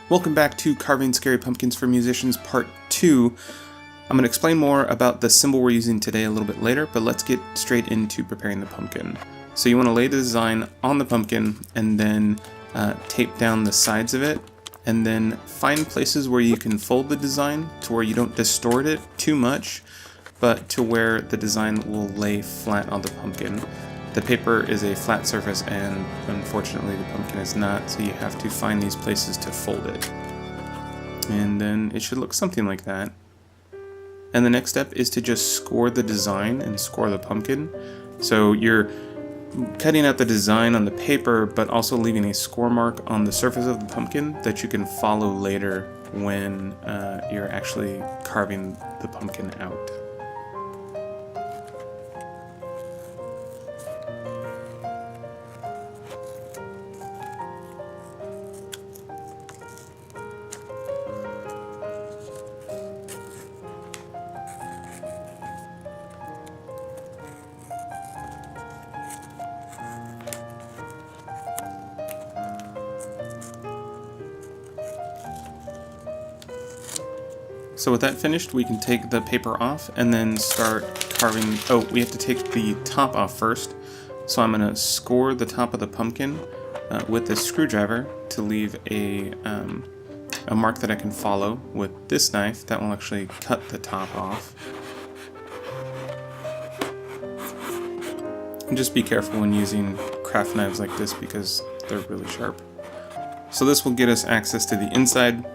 Welcome back to Carving Scary Pumpkins for Musicians Part 2. I'm going to explain more about the symbol we're using today a little bit later, but let's get straight into preparing the pumpkin. So you want to lay the design on the pumpkin and then tape down the sides of it, and then find places where you can fold the design to where you don't distort it too much, but to where the design will lay flat on the pumpkin. The paper is a flat surface and unfortunately the pumpkin is not, so you have to find these places to fold it. And then it should look something like that. And the next step is to just score the design and score the pumpkin. So you're cutting out the design on the paper, but also leaving a score mark on the surface of the pumpkin that you can follow later when you're actually carving the pumpkin out. So with that finished, we can take the paper off and then start carving. Oh, we have to take the top off first. So I'm going to score the top of the pumpkin with this screwdriver to leave a mark that I can follow with this knife that will actually cut the top off. And just be careful when using craft knives like this because they're really sharp. So this will get us access to the inside.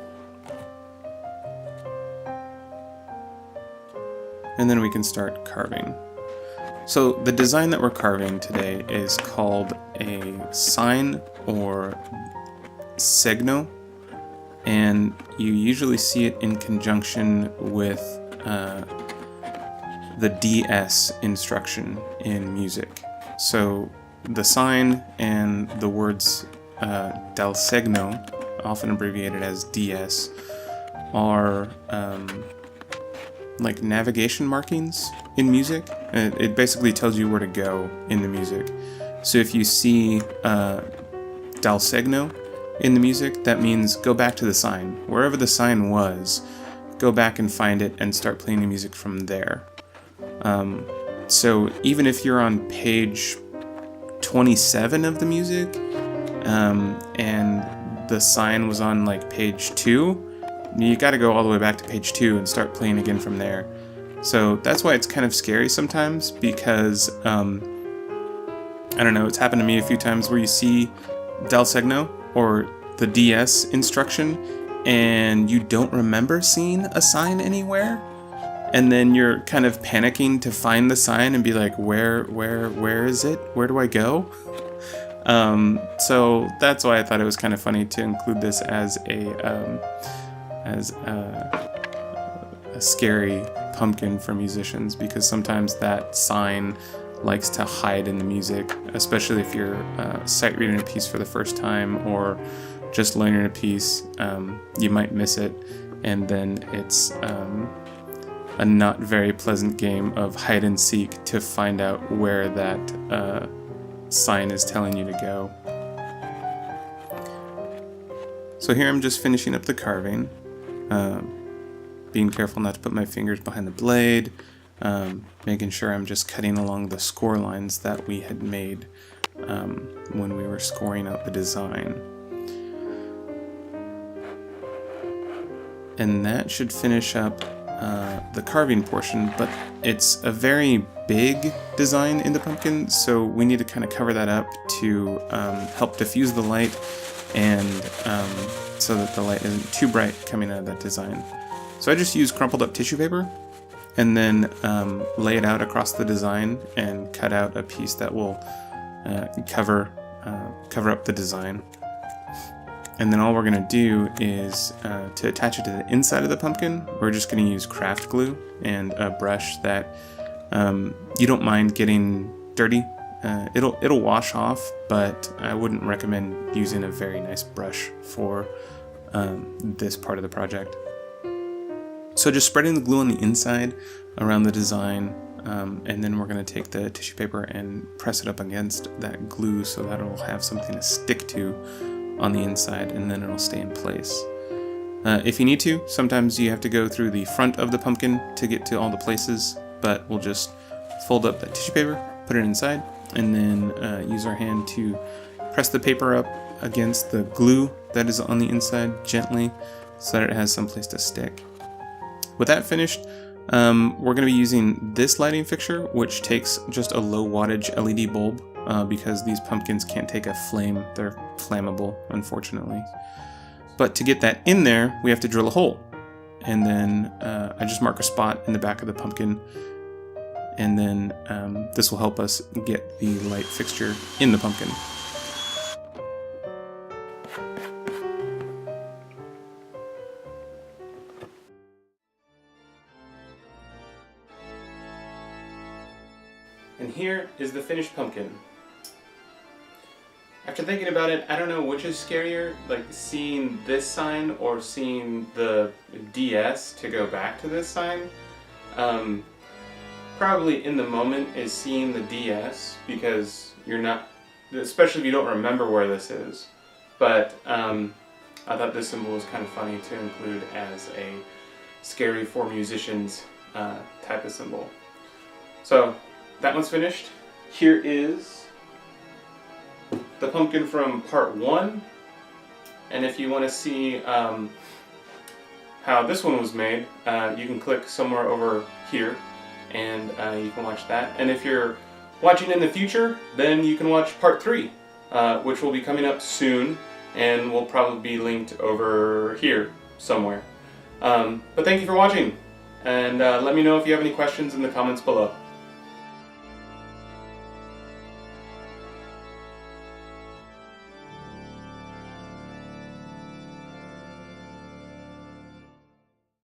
And then we can start carving. So the design that we're carving today is called a sign or segno, and you usually see it in conjunction with the DS instruction in music. So the sign and the words del segno, often abbreviated as DS, are like navigation markings in music. It basically tells you where to go in the music. So if you see del segno in the music, that means go back to the sign. Wherever the sign was, go back and find it and start playing the music from there. So even if you're on page 27 of the music and the sign was on like page 2, you got to go all the way back to page 2 and start playing again from there. So that's why it's kind of scary sometimes, because I don't know, it's happened to me a few times where you see del segno or the DS instruction and you don't remember seeing a sign anywhere, and then you're kind of panicking to find the sign and be like, where is it? Where do I go? So that's why I thought it was kind of funny to include this as a scary pumpkin for musicians, because sometimes that sign likes to hide in the music, especially if you're sight reading a piece for the first time or just learning a piece. You might miss it, and then it's a not very pleasant game of hide and seek to find out where that sign is telling you to go. So here I'm just finishing up the carving. Being careful not to put my fingers behind the blade, making sure I'm just cutting along the score lines that we had made when we were scoring out the design. And that should finish up the carving portion, but it's a very big design in the pumpkin, so we need to kind of cover that up to help diffuse the light and so that the light isn't too bright coming out of that design. So I just use crumpled up tissue paper and then lay it out across the design and cut out a piece that will cover up the design. And then all we're going to do is to attach it to the inside of the pumpkin, we're just going to use craft glue and a brush that you don't mind getting dirty. It'll wash off, but I wouldn't recommend using a very nice brush for this part of the project. So just spreading the glue on the inside around the design, and then we're going to take the tissue paper and press it up against that glue so that it'll have something to stick to on the inside, and then it'll stay in place. If you need to, sometimes you have to go through the front of the pumpkin to get to all the places, but we'll just fold up that tissue paper, put it inside, and then use our hand to press the paper up against the glue that is on the inside gently so that it has some place to stick. With that finished, we're going to be using this lighting fixture, which takes just a low wattage LED bulb because these pumpkins can't take a flame. They're flammable, unfortunately. But to get that in there, we have to drill a hole. And then I just mark a spot in the back of the pumpkin. And then this will help us get the light fixture in the pumpkin. And here is the finished pumpkin. After thinking about it, I don't know which is scarier, like seeing this sign or seeing the DS to go back to this sign. Probably in the moment is seeing the DS because you're not, especially if you don't remember where this is. But I thought this symbol was kind of funny to include as a scary for musicians type of symbol. So that one's finished. Here is the pumpkin from part 1, and if you want to see how this one was made, you can click somewhere over here and you can watch that. And if you're watching in the future, then you can watch part 3, which will be coming up soon and will probably be linked over here somewhere. But thank you for watching, and let me know if you have any questions in the comments below.